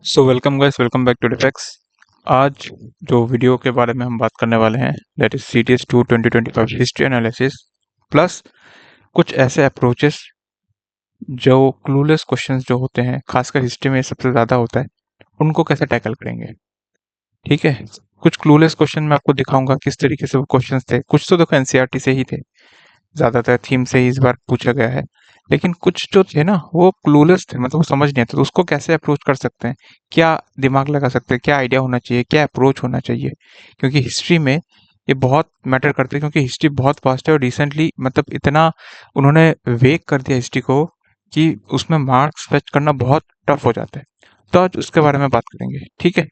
So welcome guys, welcome back to Defex. आज जो video के बारे में हम बात करने वाले हैं that is CTS 2 2025 history analysis plus कुछ ऐसे अप्रोचेस जो क्लूलेस क्वेश्चंस जो होते हैं, खासकर हिस्ट्री में सबसे ज़्यादा होता है, उनको कैसे टैकल करेंगे। ठीक है। कुछ क्लूलेस क्वेश्चन मैं आपको दिखाऊंगा किस तरीके से वो क्वेश्चंस थे। कुछ तो देखो एनसीईआरटी से ही थे, ज़्यादातर थीम से ही इस बार पूछा गया है। लेकिन कुछ जो थे ना वो क्लूलेस थे, मतलब वो समझ नहीं आता, तो उसको कैसे अप्रोच कर सकते हैं, क्या दिमाग लगा सकते हैं, क्या आइडिया होना चाहिए, क्या अप्रोच होना चाहिए। क्योंकि हिस्ट्री में ये बहुत मैटर करते हैं, क्योंकि हिस्ट्री बहुत फास्ट है और रिसेंटली मतलब इतना उन्होंने वेग कर दिया हिस्ट्री को कि उसमें मार्क्स फेच करना बहुत टफ हो जाता है। तो आज उसके बारे में बात करेंगे, ठीक है।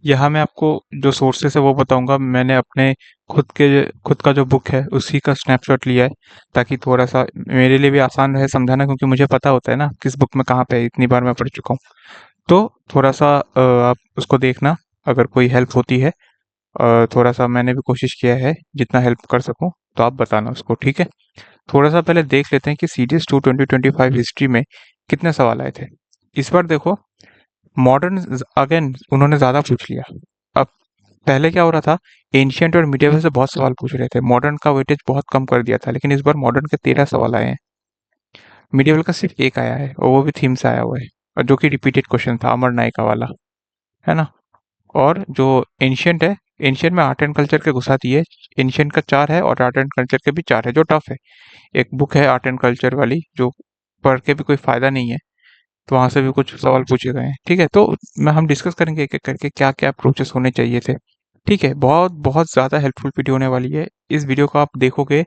यहाँ मैं आपको जो सोर्सेस है वो बताऊंगा। मैंने अपने खुद का जो बुक है उसी का स्नैपशॉट लिया है, ताकि थोड़ा सा मेरे लिए भी आसान रहे समझाना, क्योंकि मुझे पता होता है ना किस बुक में कहाँ पे है, इतनी बार मैं पढ़ चुका हूँ। तो थोड़ा सा आप उसको देखना, अगर कोई हेल्प होती है। थोड़ा सा मैंने भी कोशिश किया है जितना हेल्प कर सकूं, तो आप बताना उसको, ठीक है। थोड़ा सा पहले देख लेते हैं कि सीडीएस 2 2025 हिस्ट्री में कितने सवाल आए थे। इस बार देखो, मॉडर्न अगेन उन्होंने ज्यादा पूछ लिया। अब पहले क्या हो रहा था, एंशियंट और मिडिवल से बहुत सवाल पूछ रहे थे, मॉडर्न का वेटेज बहुत कम कर दिया था, लेकिन इस बार मॉडर्न के 13 सवाल आए हैं। मिडिवल का सिर्फ एक आया है और वो भी थीम से आया हुआ है, और जो कि रिपीटेड क्वेश्चन था, अमर नायिका वाला, है ना। और जो एंशियंट है, एंशियंट में आर्ट एंड कल्चर के घुसा दिए। एंशियंट का 4 है और आर्ट एंड कल्चर के भी 4 है, जो टफ है। एक बुक है आर्ट एंड कल्चर वाली, जो पढ़ के भी कोई फायदा नहीं है, तो वहां से भी कुछ सवाल पूछे गए हैं, ठीक है। तो मैं हम डिस्कस करेंगे एक एक करके क्या क्या अप्रोचेस होने चाहिए थे। ठीक है, बहुत बहुत ज़्यादा हेल्पफुल वीडियो होने वाली है। इस वीडियो को आप देखोगे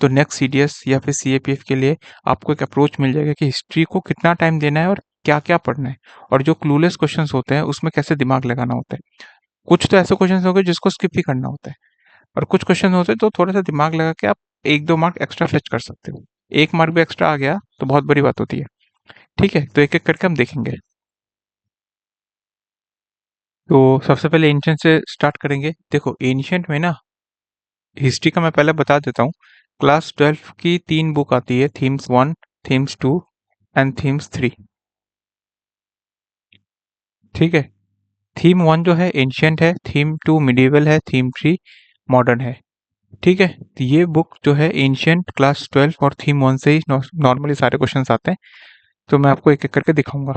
तो नेक्स्ट सीडीएस या फिर सीएपीएफ के लिए आपको एक अप्रोच मिल जाएगा कि हिस्ट्री को कितना टाइम देना है और क्या क्या पढ़ना है, और जो क्लूलेस क्वेश्चंस होते हैं उसमें कैसे दिमाग लगाना होता है। कुछ तो ऐसे क्वेश्चंस होंगे जिसको स्किप ही करना होता है, और कुछ क्वेश्चन होते हैं तो थोड़ा सा दिमाग लगा के आप 1-2 मार्क एक्स्ट्रा फेच कर सकते हो। 1 मार्क भी एक्स्ट्रा आ गया तो बहुत बड़ी बात होती है। ठीक है, तो एक एक करके हम देखेंगे। तो सबसे पहले एंशियंट से स्टार्ट करेंगे। देखो एंशियंट में ना, हिस्ट्री का मैं पहले बता देता हूँ। क्लास 12 की 3 बुक आती है, थीम्स 1, थीम्स 2 एंड थीम्स 3। ठीक है। थीम 1 जो है एंशियंट है, थीम 2 मिडिवल है, थीम 3 मॉडर्न है। ठीक है, तो ये बुक जो है एंशियंट, क्लास 12 और थीम 1 से ही नॉर्मली सारे क्वेश्चंस आते हैं। तो मैं आपको एक एक करके दिखाऊंगा।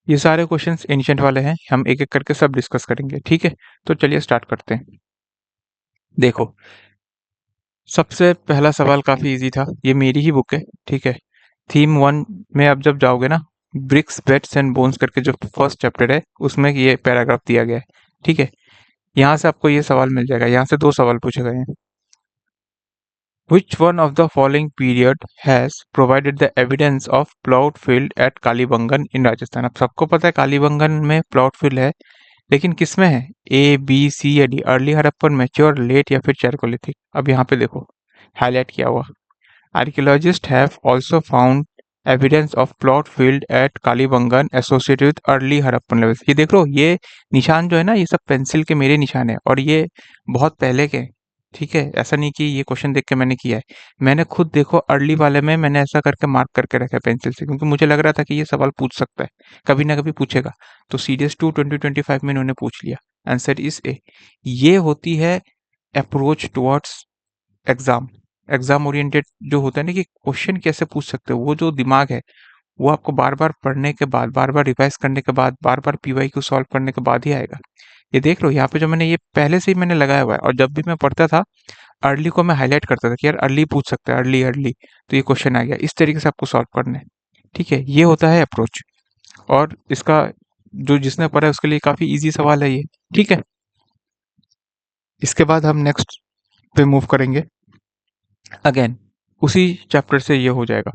ये सारे क्वेश्चंस एंशियंट वाले हैं, हम एक एक करके सब डिस्कस करेंगे, ठीक है। तो चलिए स्टार्ट करते हैं। देखो, सबसे पहला सवाल काफी इजी था, ये मेरी ही बुक है, ठीक है। थीम 1 में आप जब जाओगे ना, ब्रिक्स बेट्स एंड बोन्स करके जो फर्स्ट चैप्टर है उसमें ये पैराग्राफ दिया गया है, ठीक है। यहाँ से आपको ये सवाल मिल जाएगा, यहाँ से 2 सवाल पूछे गए हैं। Which one of the following period has provided the evidence of plowed field at Kalibangan in Rajasthan. अब सबको पता है कालीबंगन में प्लॉट फील्ड है, लेकिन किसमें है, ए बी सी या D, early Harappan, mature, late या फिर चारकोलिथिक। अब यहाँ पे देखो हाईलाइट किया हुआ, archaeologists have also found evidence of plot field at Kalibangan associated with early Harappan levels। ये देख लो, ये निशान जो है ना, ये सब पेंसिल के मेरे निशान है, और ये बहुत पहले के हैं, ठीक है। ऐसा नहीं कि ये क्वेश्चन देख के मैंने किया है, मैंने खुद देखो अर्ली वाले में मैंने ऐसा करके मार्क करके रखा है पेंसिल से, क्योंकि मुझे लग रहा था कि ये सवाल पूछ सकता है, कभी ना कभी पूछेगा। तो सीडीएस 2 2025 में इन्होंने पूछ लिया। Answer is a. ये होती है approach towards exam. Exam oriented जो होता है ना, कि क्वेश्चन कैसे पूछ सकते हो, वो जो दिमाग है वो आपको बार बार पढ़ने के बाद, बार बार रिवाइज करने के बाद, बार बार पीवाई क्यू सॉल्व करने के बाद ही आएगा। ये देख लो यहाँ पे जो मैंने ये पहले से ही मैंने लगाया हुआ है, और जब भी मैं पढ़ता था अर्ली को मैं हाईलाइट करता था कि यार अर्ली पूछ सकता है, अर्ली अर्ली, तो ये क्वेश्चन आ गया। इस तरीके से आपको सॉल्व करना है, ठीक है। ये होता है अप्रोच, और इसका जो जिसने पढ़ा है उसके लिए काफी इजी सवाल है ये, ठीक है। इसके बाद हम नेक्स्ट पे मूव करेंगे। अगेन उसी चैप्टर से ये हो जाएगा।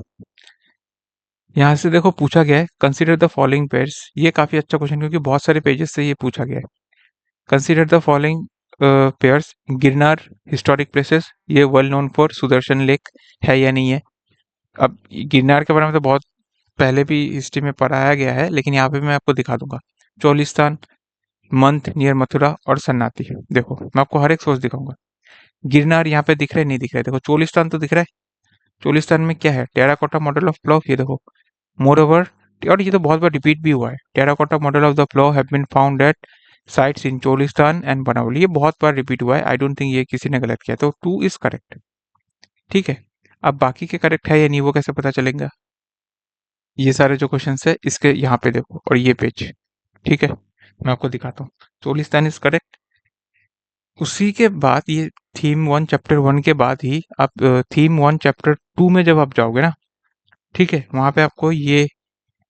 यहाँ से देखो पूछा गया है, कंसीडर द फॉलोइंग पेयर्स। ये काफी अच्छा क्वेश्चन, क्योंकि बहुत सारे पेजेस से ये पूछा गया है। Consider the following pairs. Girnar historic places, ये well known for Sudarshan lake, है या नहीं है। अब गिरनार के बारे में तो बहुत पहले भी हिस्ट्री में पढ़ाया गया है, लेकिन यहाँ पे मैं आपको दिखा दूंगा। चोलिस्तान, मंथ नियर मथुरा और सन्नाटी। देखो मैं आपको हर एक सोर्स दिखाऊंगा। गिरनार यहाँ पे दिख रहा है, नहीं दिख रहा है, देखो चोलिस्तान तो दिख रहा है, चोलिस्तान में क्या है, टेराकोटा मॉडल ऑफ प्लॉव, ये देखो। मोरओवर, और ये तो बहुत बार रिपीट भी हुआ है, terracotta model of the plough have been found at sites in Cholistan and Banawali, ये बहुत बार रिपीट हुआ है। आई डोंट थिंक ये किसी ने गलत किया, तो 2 इज करेक्ट। ठीक है, अब बाकी के करेक्ट है या नहीं वो कैसे पता चलेगा? ये सारे जो क्वेश्चन है इसके यहाँ पे देखो, और ये पेज। ठीक है, मैं आपको दिखाता हूँ। Cholistan is correct. उसी के बाद ये थीम 1 चैप्टर 1 के बाद ही आप थीम 1 चैप्टर 2 में जब आप जाओगे ना, ठीक है, वहाँ पे आपको ये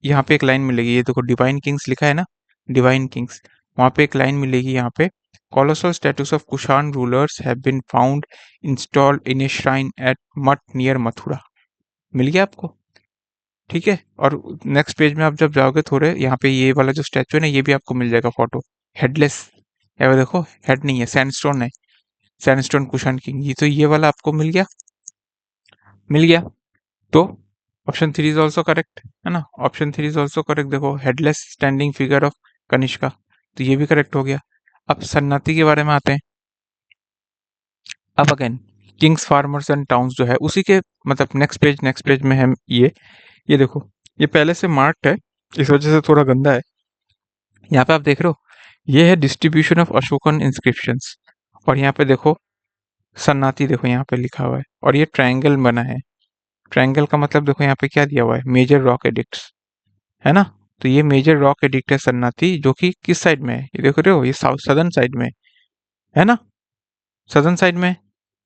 यहाँ पे एक लाइन मिलेगी, ये देखो डिवाइन किंग्स लिखा है ना, डिवाइन किंग्स, वहाँ पे एक लाइन मिलेगी यहाँ पे, colossal statues of Kushan rulers have been found installed in a shrine at Mat near Mathura. मिल गया आपको? ठीक है, और नेक्स्ट पेज में आप जब जाओगे थोड़े, यहाँ पे ये वाला जो स्टैचू है ना, ये भी आपको मिल जाएगा फोटो, हेडलेस है वो, देखो हेड नहीं है, सैंडस्टोन है, सैंडस्टोन कुशान किंग, ये तो ये वाला आपको मिल गया। मिल गया, तो ऑप्शन 3 इज ऑल्सो करेक्ट, है ना, ऑप्शन 3 इज ऑल्सो करेक्ट। देखो headless standing figure of Kanishka, तो ये भी करेक्ट हो गया। अब सन्नाटी के बारे में आते हैं। अब again Kings farmers and towns जो है उसी के मतलब नेक्स्ट पेज में है ये देखो, ये पहले से मार्क्ड है, इस वजह से थोड़ा गंदा है। यहाँ पे आप देख रहे हो, ये है डिस्ट्रीब्यूशन ऑफ अशोकन इंस्क्रिप्शंस, और यहाँ पे देखो सन्नाटी, देखो यहाँ पे लिखा हुआ है, और ये ट्रायंगल बना है। ट्रायंगल का मतलब देखो यहाँ पे क्या दिया हुआ है, मेजर रॉक एडिक्ट्स, है ना। तो ये मेजर रॉक एडिक्ट है सन्नाटी, जो कि किस साइड में है, ये देख रहे हो, ये साउथ सदर्न साइड में है ना, सदर्न साइड में।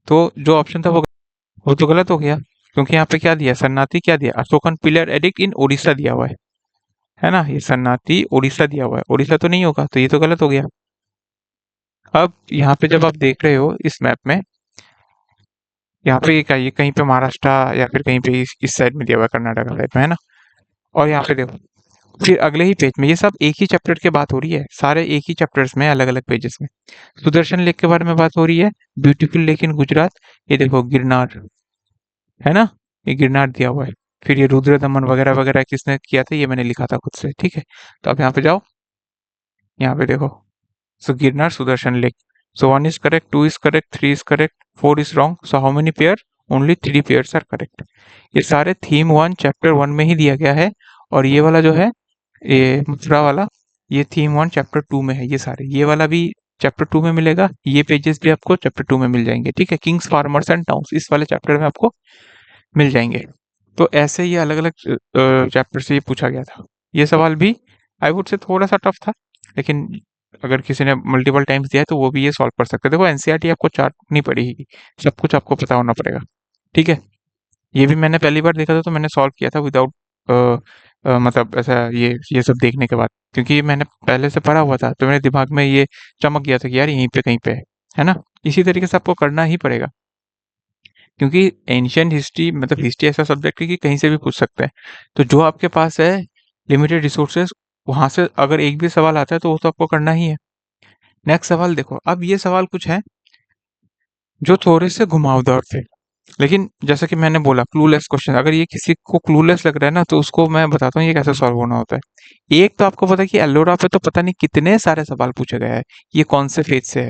तो जो ऑप्शन था वो तो गलत हो गया, क्योंकि यहाँ पे क्या दिया, सन्नाटी क्या दिया, अशोकन पिलर एडिक्ट इन उड़ीसा दिया हुआ है ना, ये सन्नाटी उड़ीसा दिया हुआ है, उड़ीसा तो नहीं होगा, तो ये तो गलत हो गया। अब यहाँ पे जब आप देख रहे हो इस मैप में, यहाँ पे ये कहीं पे महाराष्ट्र या फिर कहीं पे इस साइड में दिया हुआ है, कर्नाटका साइड में, है ना। और यहाँ पे देखो, फिर अगले ही पेज में, ये सब एक ही चैप्टर की बात हो रही है, सारे एक ही चैप्टर्स में अलग अलग पेजेस में। सुदर्शन लेक के बारे में बात हो रही है, ब्यूटीफुल लेक इन गुजरात, ये देखो गिरनार, है ना, ये गिरनार दिया हुआ है। फिर ये रुद्र दमन वगैरह वगैरह किसने किया था, ये मैंने लिखा था खुद से, ठीक है। तो आप यहाँ पे जाओ, यहाँ पे देखो, so Girnar Sudarshan lake, so 1 is correct, 2 is correct, 3 is correct, 4 is wrong, so how many pair, only 3 pairs are correct। ये सारे थीम 1 चैप्टर 1 में ही दिया गया है, और ये वाला जो है, ये मथुरा वाला, ये थीम 1 चैप्टर 2 में है, ये सारे, ये वाला भी चैप्टर 2 में मिलेगा, ये पेजेस भी आपको चैप्टर 2 में मिल जाएंगे, ठीक है। किंग्स फार्मर्स एंड टाउन्स इस वाले चैप्टर में आपको मिल जाएंगे। तो ऐसे ये अलग अलग चैप्टर से ये पूछा गया था। ये सवाल भी आई वुड से थोड़ा सा टफ था, लेकिन अगर किसी ने मल्टीपल टाइम्स दिया है तो वो भी ये सॉल्व कर सकते हैं। देखो एनसीईआरटी आपको चार्ट नहीं पड़ेगी, सब कुछ आपको पता होना पड़ेगा, ठीक है। ये भी मैंने पहली बार देखा था, तो मैंने सॉल्व किया था विदाउट मतलब ऐसा ये सब देखने के बाद, क्योंकि मैंने पहले से पढ़ा हुआ था, तो मेरे दिमाग में ये चमक गया था कि यार यहीं पे कहीं पे है ना। इसी तरीके से आपको करना ही पड़ेगा, क्योंकि एंशियंट हिस्ट्री मतलब हिस्ट्री ऐसा सब्जेक्ट है कि कहीं से भी पूछ सकते हैं। तो जो आपके पास है लिमिटेड रिसोर्सेज, वहां से अगर एक भी सवाल आता है तो वो तो आपको करना ही है। नेक्स्ट सवाल देखो, अब ये सवाल कुछ है जो थोड़े से घुमावदार थे, लेकिन जैसा कि मैंने बोला क्लूलेस क्वेश्चन, अगर ये किसी को क्लूलेस लग रहा है ना, तो उसको मैं बताता हूँ ये कैसे सॉल्व होना होता है। एक तो आपको पता है कि एलोरा पे तो पता नहीं कितने सारे सवाल पूछे गए हैं, ये कौन से फेज से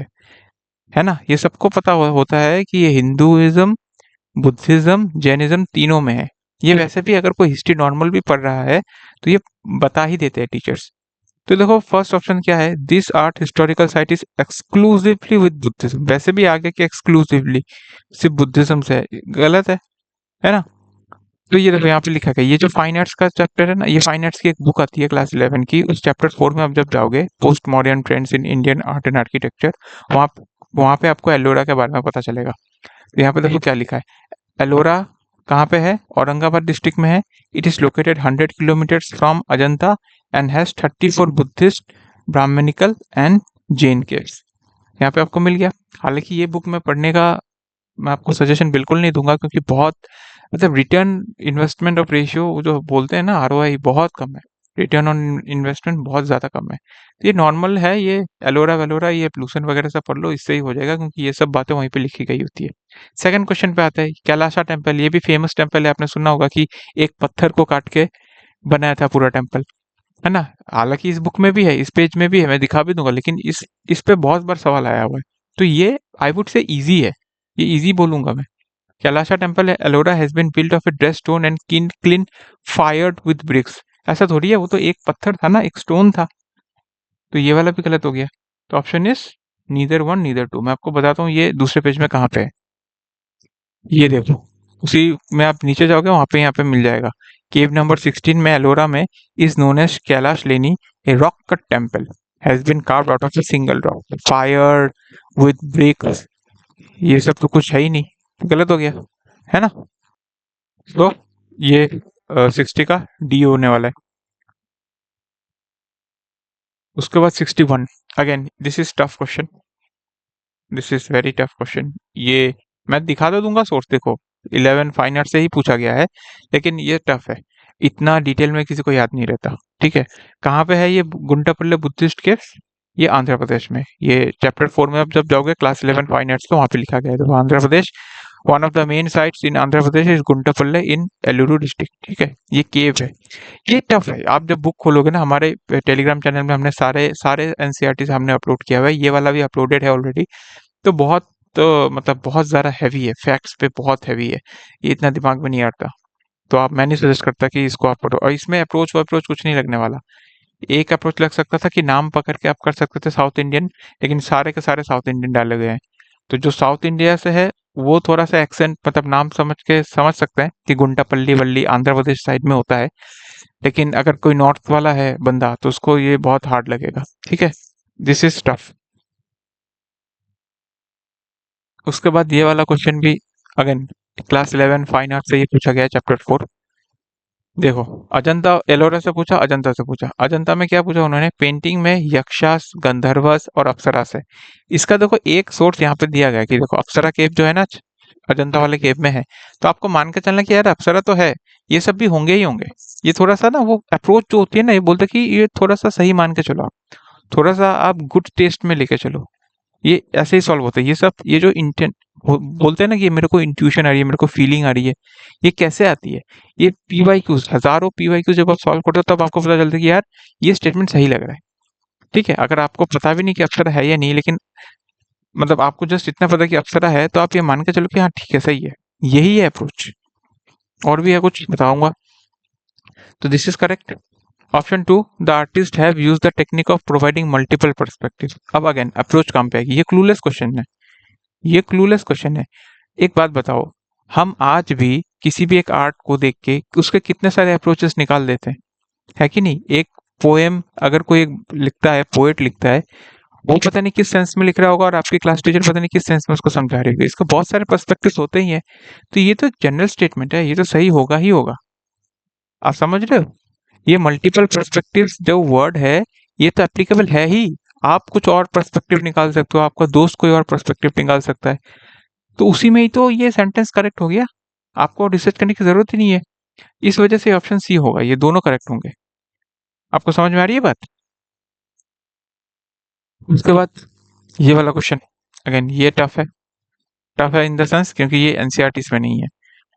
है ना, ये सबको पता होता है कि ये हिंदुइज्म, बुद्धिज्म, जैनिज्म तीनों में है। ये वैसे भी अगर कोई हिस्ट्री नॉर्मल भी पढ़ रहा है तो ये बता ही देते हैं टीचर्स। तो देखो फर्स्ट ऑप्शन क्या है, this art historical site is exclusively with Buddhism, वैसे भी आगे कि एक्सक्लूसिवली सिर्फ बुद्धिज्म से है, गलत है ना। तो ये देखो यहाँ पे लिखा है, ये जो फाइन आर्ट्स का चैप्टर है ना, ये फाइन आर्ट्स की एक बुक आती है क्लास 11 की, उस चैप्टर 4 में आप जब जाओगे, post modern trends in Indian art and architecture, वहाँ वहाँ पे आपको एलोरा के बारे में पता चलेगा। तो यहाँ पे देखो क्या लिखा है, एलोरा कहाँ पे है, औरंगाबाद डिस्ट्रिक्ट में है। It is located 100 kilometres from Ajanta and has 34 Buddhist, Brahmanical and Jain caves. यहाँ पे आपको मिल गया। हालांकि ये बुक में पढ़ने का मैं आपको सजेशन बिल्कुल नहीं दूंगा, क्योंकि बहुत मतलब रिटर्न इन्वेस्टमेंट ऑफ रेशियो जो बोलते हैं ना, आरओआई बहुत कम है, रिटर्न ऑन इन्वेस्टमेंट बहुत ज़्यादा कम है। तो ये नॉर्मल है, ये एलोरा वेलोरा ये प्लूसन वगैरह सब पढ़ लो, इससे ही हो जाएगा, क्योंकि ये सब बातें वहीं पे लिखी गई होती है। सेकंड क्वेश्चन पे आता है, कैलाशा टेम्पल, ये भी फेमस टेम्पल है, आपने सुना होगा कि एक पत्थर को काट के बनाया था पूरा टेम्पल, है ना। हालांकि इस बुक में भी है, इस पेज में भी है, मैं दिखा भी दूंगा, लेकिन इस पे बहुत बार सवाल आया हुआ है। तो ये आई वुड से इजी है, ये इजी बोलूंगा मैं। Kailasa temple Ellora has been built of a dress stone and clean fired with bricks. ऐसा थोड़ी है, वो तो एक पत्थर था ना, एक स्टोन था। तो ये वाला भी गलत हो गया। तो option is neither one neither two. मैं आपको बताता हूँ ये दूसरे पेज में कहाँ पे है। ये देखो, उसी में आप नीचे जाओगे वहां पे, यहाँ पे मिल जाएगा। केव नंबर 16 में एलोरा में is known as Kailash Leni, a rock cut temple has been carved out of a single rock fire with bricks. ये सब तो कुछ है ही नहीं, गलत हो गया, है ना। तो ये 60 का डी होने वाला है। उसके बाद 61, again this is tough question, this is very tough question. ये मैं दिखा तो दूंगा सोर्स, देखो 11 फाइन आर्ट से ही पूछा गया है, लेकिन ये टफ है, इतना डिटेल में किसी को याद नहीं रहता। ठीक है, कहाँ पे है ये गुंटापल्ले बुद्धिस्ट केव्स? ये आंध्र प्रदेश में। ये चैप्टर 4 में आप जब जाओगे क्लास 11 फाइन आर्ट्स तो वहाँ पे लिखा गया है, तो Andhra Pradesh. One of the main sites in Andhra Pradesh is Guntapalle in Eluru district. ठीक है, ये केव है। ये टफ है, आप जब बुक खोलोगे ना, हमारे टेलीग्राम चैनल में हमने सारे सारे एनसीईआरटी हमने अपलोड किया हुआ है, ये वाला भी अपलोडेड है ऑलरेडी। तो बहुत, तो मतलब बहुत ज़्यादा हैवी है, फैक्ट्स पे बहुत हैवी है, ये इतना दिमाग में नहीं आता। तो आप, मैं नहीं सजेस्ट करता कि इसको आप पढ़ो, और इसमें अप्रोच अप्रोच कुछ नहीं लगने वाला। एक अप्रोच लग सकता था कि नाम पकड़ के आप कर सकते थे साउथ इंडियन, लेकिन सारे के सारे साउथ इंडियन डाले गए हैं। तो जो साउथ इंडिया से है वो थोड़ा सा एक्सेंट, मतलब नाम समझ के समझ सकते हैं कि गुंटापल्ली वल्ली आंध्र प्रदेश साइड में होता है, लेकिन अगर कोई नॉर्थ वाला है बंदा तो उसको ये बहुत हार्ड लगेगा। ठीक है, दिस इज टफ। उसके बाद ये वाला क्वेश्चन भी अगेन क्लास 11 फाइन आर्ट से ये पूछा गया है, चैप्टर 4। देखो, अजंता एलोरा से पूछा, अजंता से पूछा। अजंता में क्या पूछा उन्होंने? पेंटिंग में यक्षास, गंधर्वस और अप्सरास है। इसका देखो एक सोर्स यहाँ पे दिया गया है कि देखो अप्सरा केव जो है ना, अजंता वाले केव में है। तो आपको मान के चलना कि यार अप्सरा तो है, ये सब भी होंगे ही होंगे। ये थोड़ा सा ना वो अप्रोच जो होती है ना, ये बोलते कि ये थोड़ा सा सही मान के चलो आप, थोड़ा सा आप गुड टेस्ट में लेके चलो। ये ऐसे ही सॉल्व होता है ये सब। ये जो इंटेंट बोलते हैं ना कि ये मेरे को इंट्यूशन आ रही है, मेरे को फीलिंग आ रही है, ये कैसे आती है? ये पीवाईक्यूज, हजारों पीवाईक्यूज जब आप सॉल्व करते हो तब आपको पता चलता है कि यार ये स्टेटमेंट सही लग रहा है। ठीक है, अगर आपको पता भी नहीं कि अप्सरा है या नहीं, लेकिन मतलब आपको जस्ट इतना पता कि अप्सरा है, तो आप ये मान के चलो कि हाँ ठीक है, सही है। यही है अप्रोच। और भी है कुछ बताऊंगा। तो this is correct. Option two, the artist have use the technique of providing multiple perspective. अब अगेन अप्रोच काम पे आएगी, ये क्लूलेस क्वेश्चन है, ये क्लूलेस क्वेश्चन है। एक बात बताओ, हम आज भी किसी भी एक आर्ट को देख के उसके कितने सारे अप्रोचेस निकाल देते हैं, है कि नहीं? एक पोएम अगर कोई एक लिखता है, पोएट लिखता है, वो पता नहीं किस सेंस में लिख रहा होगा और आपकी क्लास टीचर पता नहीं किस सेंस में उसको समझा रही होगी। इसका बहुत सारे पर्सपेक्टिव्स होते ही हैं। तो ये तो जनरल स्टेटमेंट है, ये तो सही होगा ही होगा। आप समझ रहे हो? ये मल्टीपल पर्सपेक्टिव्स जो वर्ड है, ये तो एप्लीकेबल है ही। आप कुछ और पर्सपेक्टिव निकाल सकते हो, आपका दोस्त कोई और पर्सपेक्टिव निकाल सकता है, तो उसी में ही तो ये सेंटेंस करेक्ट हो गया। आपको रिसर्च करने की जरूरत ही नहीं है। इस वजह से ऑप्शन सी होगा, ये दोनों करेक्ट होंगे। आपको समझ में आ रही है बात? उसके बाद ये वाला क्वेश्चन, अगेन ये टफ है इन द सेंस क्योंकि ये एनसीईआरटी में नहीं है,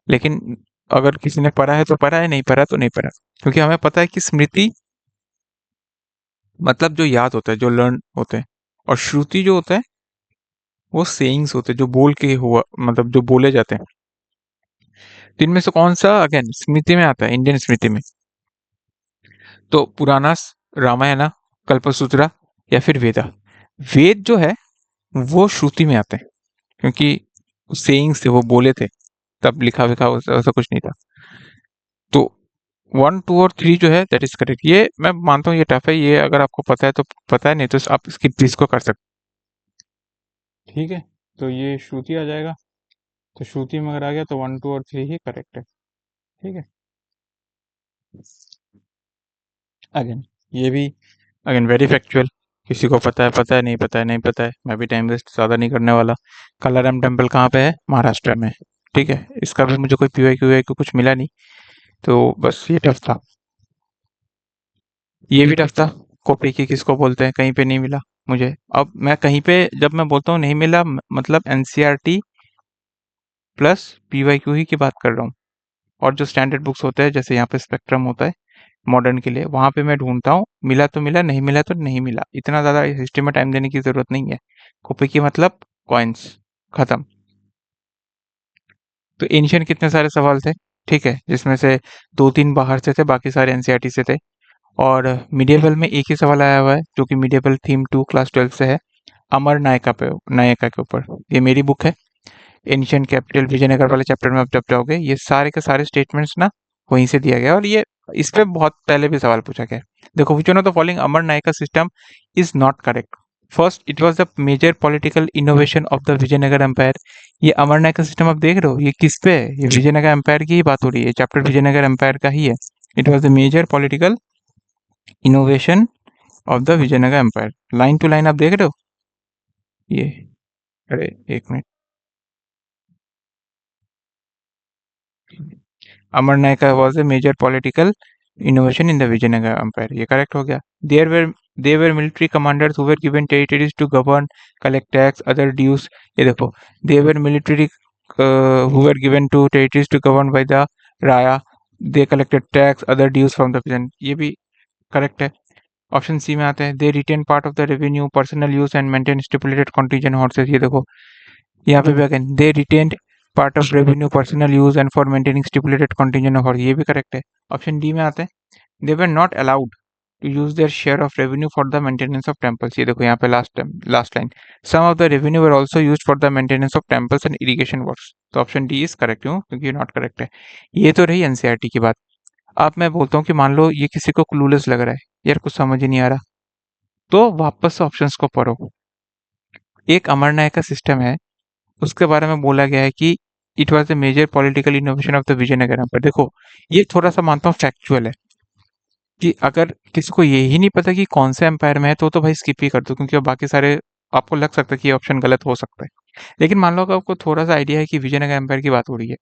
लेकिन अगर किसी ने पढ़ा है तो पढ़ा है, नहीं पढ़ा तो नहीं पढ़ा। क्योंकि हमें पता है कि स्मृति मतलब जो याद होता है, जो लर्न होते हैं, और श्रुति जो होता है वो सेइंग्स होते हैं, जो बोल के हुआ, मतलब जो बोले जाते हैं। तो इनमें से कौन सा अगेन स्मृति में आता है, इंडियन स्मृति में? तो पुराणास, रामायणा, कल्पसूत्रा या फिर वेदा। वेद जो है वो श्रुति में आते हैं, क्योंकि सेइंग्स थे, वो बोले थे, तब लिखा विखा ऐसा कुछ नहीं था। तो 1 2 और 3 जो है दैट इज करेक्ट। ये मैं मानता हूँ ये टफ है, ये अगर आपको पता है तो पता है, नहीं तो आप इसकी ट्विस्ट को कर सकते। ठीक है, तो ये श्रुति आ जाएगा। तो श्रुति में अगर आ गया तो 1 2 और 3 ही करेक्ट है। ठीक है, अगेन ये भी अगेन वेरी फैक्चुअल। किसी को पता है, नहीं पता है, नहीं पता है। मैं भी टाइम वेस्ट ज़्यादा नहीं करने वाला। कलाराम टेम्पल कहाँ पे है? महाराष्ट्र में। ठीक है, इसका भी मुझे कोई पीवाई क्यू को कुछ मिला नहीं, तो बस ये टफ था। ये भी टफ था। कॉपी की किसको बोलते हैं, कहीं पे नहीं मिला मुझे। अब मैं कहीं पे जब मैं बोलता हूँ नहीं मिला, मतलब एनसीईआरटी प्लस पीवाई क्यू ही की बात कर रहा हूँ। और जो स्टैंडर्ड बुक्स होते हैं, जैसे यहाँ पे स्पेक्ट्रम होता है मॉडर्न के लिए, वहां पे मैं ढूंढता हूँ, मिला तो मिला, नहीं मिला तो नहीं मिला। इतना ज्यादा हिस्ट्री में टाइम देने की जरूरत नहीं है। कॉपी की मतलब कॉइन्स, खत्म। तो एंशिएंट कितने सारे सवाल थे, ठीक है, जिसमें से 2-3 बाहर से थे, बाकी सारे एनसीईआरटी से थे। और मिडिएवल में एक ही सवाल आया हुआ है जो कि मिडिएवल थीम 2 क्लास 12 से है, अमर नायका के ऊपर। ये मेरी बुक है, एंशिएंट कैपिटल विजयनगर वाले चैप्टर में आप जब जाओगे ये सारे के सारे स्टेटमेंट्स ना वहीं से दिया गया है, और ये इस पे बहुत पहले भी सवाल पूछा गया है। देखो, which one of the following Amar Nayaka system is not correct. First, it was the major political innovation of the Vijayanagar empire. ये अमर नायका सिस्टम आप देख रहे हो, ये किस पे है? ये विजयनगर एम्पायर की ही बात हो रही है, चैप्टर विजयनगर एम्पायर का ही है। It was the major political innovation of the Vijayanagar empire. Line to line आप देख रहे हो ये। अरे एक minute, Amar Nayaka was a major political innovation in the Vijayanagar Empire। ये करेक्ट हो गया। There were military commanders who were given territories to govern, collect tax, other dues। ये देखो, they were military who were given to territories to govern by the Raya। They collected tax, other dues from the peasant। ये भी correct है। Option C में आते हैं, they retain part of the revenue, personal use and maintain stipulated contingent horses. ये देखो, यहाँ पे भी again they retained part of revenue, personal use and for maintaining stipulated contingent of, ये भी करेक्ट है। ऑप्शन डी में आते हैं, they were not allowed to use their share of revenue for the maintenance of temples. ये देखो यहाँ पे last line, some of the revenue were also used for the maintenance of temples and irrigation works. तो option D is correct, क्यों? क्योंकि ये not correct है। ये तो रही एनसीईआरटी की बात। अब मैं बोलता हूँ कि मान लो ये किसी को क्लूलेस लग रहा है, यार कुछ समझ ही नहीं आ रहा, तो वापस से ऑप्शंस को पढ़ो। एक अमरनायक का सिस्टम है, उसके बारे में बोला गया है कि it was the major political innovation of the Vijayanagar empire. देखो, ये थोड़ा सा मानता हूँ फैक्चुअल है कि अगर किसी को ये ही नहीं पता कि कौन से एम्पायर में है तो भाई स्किप ही कर दो, क्योंकि अब बाकी सारे आपको लग सकता है कि ये ऑप्शन गलत हो सकता है। लेकिन मान लो कि आपको थोड़ा सा आइडिया है कि विजयनगर एम्पायर की बात हो रही है,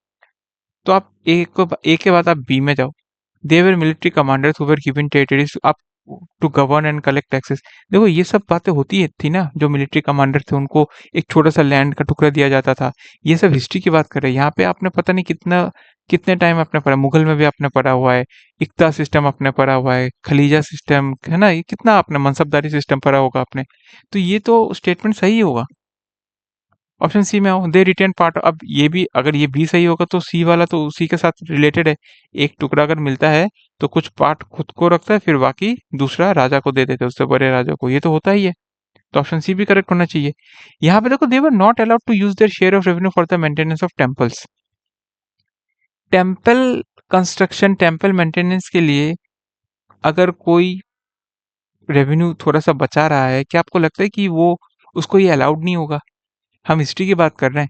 तो आप एक के बाद आप बी में जाओ। They were military commanders who were given territories up to govern and collect taxes. देखो, ये सब बातें होती है थी ना, जो मिलिट्री कमांडर थे उनको एक छोटा सा लैंड का टुकड़ा दिया जाता था। ये सब हिस्ट्री की बात कर रहे हैं। यहाँ पे आपने पता नहीं कितने टाइम आपने पढ़ा, मुगल में भी आपने पढ़ा हुआ है, इक्ता सिस्टम आपने पढ़ा हुआ है, खलीजा सिस्टम है ना, ये कितना आपने मनसबदारी सिस्टम पढ़ा होगा आपने। तो ये तो स्टेटमेंट सही होगा। ऑप्शन सी में आओ, दे रिटेन पार्ट। अब ये भी, अगर ये बी सही होगा तो सी वाला तो उसी के साथ रिलेटेड है। एक टुकड़ा अगर मिलता है तो कुछ पार्ट खुद को रखता है, फिर बाकी दूसरा राजा को दे देते हैं, उससे बड़े राजा को। ये तो होता ही है, तो ऑप्शन सी भी करेक्ट होना चाहिए। यहाँ पे देखो, they were not allowed to use their share of revenue for the maintenance of temples. Temple construction, temple maintenance के लिए अगर कोई रेवेन्यू थोड़ा सा बचा रहा है, क्या आपको लगता है कि वो उसको ये अलाउड नहीं होगा? हम हिस्ट्री की बात कर रहे हैं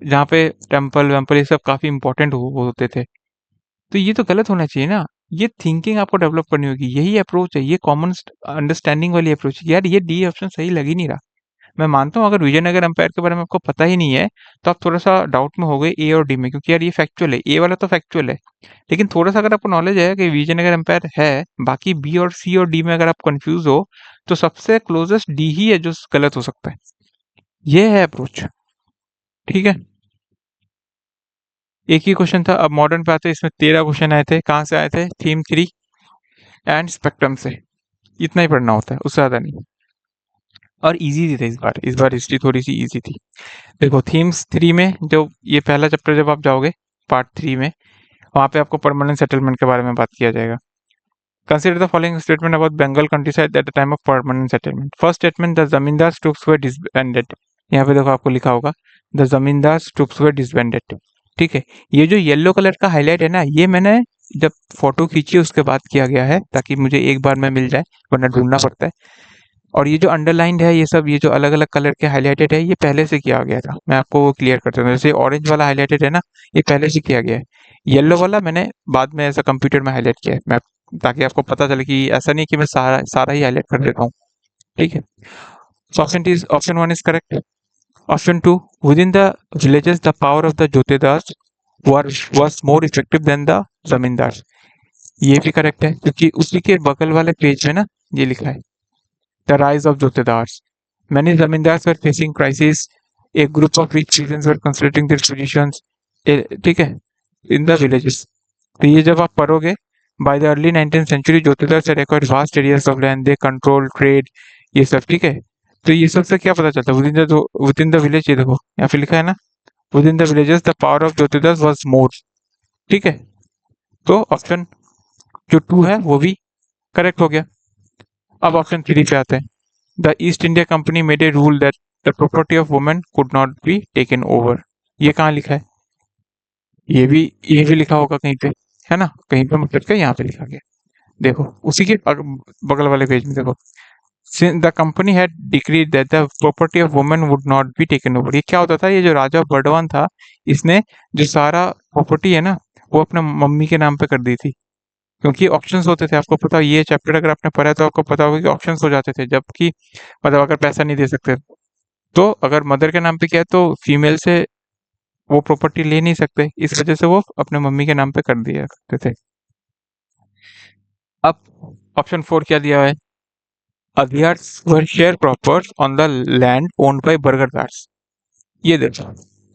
जहाँ पे टेम्पल वेम्पल ये सब काफी इंपॉर्टेंट होते थे। तो ये तो गलत होना चाहिए ना। ये थिंकिंग आपको डेवलप करनी होगी, यही अप्रोच है, ये कॉमन अंडरस्टैंडिंग वाली अप्रोच है। यार ये डी ऑप्शन सही लग ही नहीं रहा। मैं मानता हूँ अगर विजयनगर एम्पायर के बारे में आपको पता ही नहीं है तो आप थोड़ा सा डाउट में हो गए ए और डी में, क्योंकि यार ये फैक्चुअल है, ए वाला तो फैक्चुअल है। लेकिन थोड़ा सा अगर आपको नॉलेज है कि विजयनगर एम्पायर है, बाकी बी और सी और डी में अगर आप कंफ्यूज हो, तो सबसे क्लोजेस्ट डी ही है जो गलत हो सकता है। ये है अप्रोच, ठीक है। एक ही क्वेश्चन था, अब मॉडर्न पे आते हैं। इसमें 13 क्वेश्चन आए थे। कहाँ से आए थे? थीम 3 एंड स्पेक्ट्रम से। इतना ही पढ़ना होता है, उससे ज्यादा नहीं। और इजी थी इस बार हिस्ट्री थोड़ी सी इजी थी। देखो, थीम्स 3 में जो ये पहला चैप्टर जब आप जाओगे पार्ट 3 में, वहाँ पे आपको परमानेंट सेटलमेंट के बारे में बात किया जाएगा। Consider the following statement about Bengal countryside at the time of permanent settlement. First statement, the zamindar troops were disbanded. यहाँ पे देखो आपको लिखा होगा the zamindar troops were disbanded, ठीक है। ये जो येलो कलर का हाईलाइट है ना, ये मैंने जब फोटो खींची उसके बाद किया गया है, ताकि मुझे एक बार में मिल जाए, वरना ढूंढना पड़ता है। और ये जो अंडरलाइंड है, ये सब, ये जो अलग अलग कलर के हाईलाइटेड है, ये पहले से किया गया था। मैं आपको वो क्लियर करता हूँ। जैसे ऑरेंज वाला हाईलाइटेड है ना, ये पहले से किया गया है। येलो वाला मैंने बाद में ऐसा कंप्यूटर में हाईलाइट किया है, मैं ताकि आपको पता चले कि ऐसा नहीं कि मैं सारा सारा ही हाईलाइट कर देता हूँ, ठीक है। So option 1 is correct. Option 2, within the villages, the power of the Jotedars was more effective than the zamindars। ये भी करेक्ट है, क्योंकि उसी के बगल वाले पेज में ना ये लिखा है the rise of Jotedars। Many zamindars were facing crisis। A group of rich peasants were concentrating their positions, ठीक है, in the villages। तो ये जब आप पढ़ोगे, by the early 19th century, Jotedars had acquired vast areas of land, they controlled trade, ये सब, ठीक है। तो ये सब से क्या पता चलता है? विद इन द विलेज, ये देखो यहाँ पे लिखा है ना, within the villages the power of jotedars was more. ठीक है, तो ऑप्शन जो 2 है वो भी करेक्ट हो गया। अब ऑप्शन 3 पे आते हैं। The east India company made a rule that the property of women could not be taken over. ये कहाँ लिखा है? ये भी लिखा होगा कहीं पे, है ना? कहीं पे मतलब क्या यहाँ पे लिखा गया। देखो उसी के बगल वाले पेज में देखो, since the company had decreed that the property of women would not be taken over। ये क्या होता था, ये जो राजा बड़वान था, इसने जो सारा प्रॉपर्टी है ना वो अपने मम्मी के नाम पे कर दी थी। क्योंकि ऑप्शंस होते थे, आपको पता, ये चैप्टर अगर आपने पढ़ा है तो आपको पता होगा कि ऑप्शंस हो जाते थे, जबकि मतलब अगर पैसा नहीं दे सकते तो अगर मदर के नाम पे किया है तो फीमेल से वो प्रॉपर्टी ले नहीं सकते, इस वजह से वो अपने मम्मी के नाम पे कर दिया करते थे। अब ऑप्शन 4 क्या दिया है? Adhiyars were sharecroppers on the land owned by bargadars. ये देखो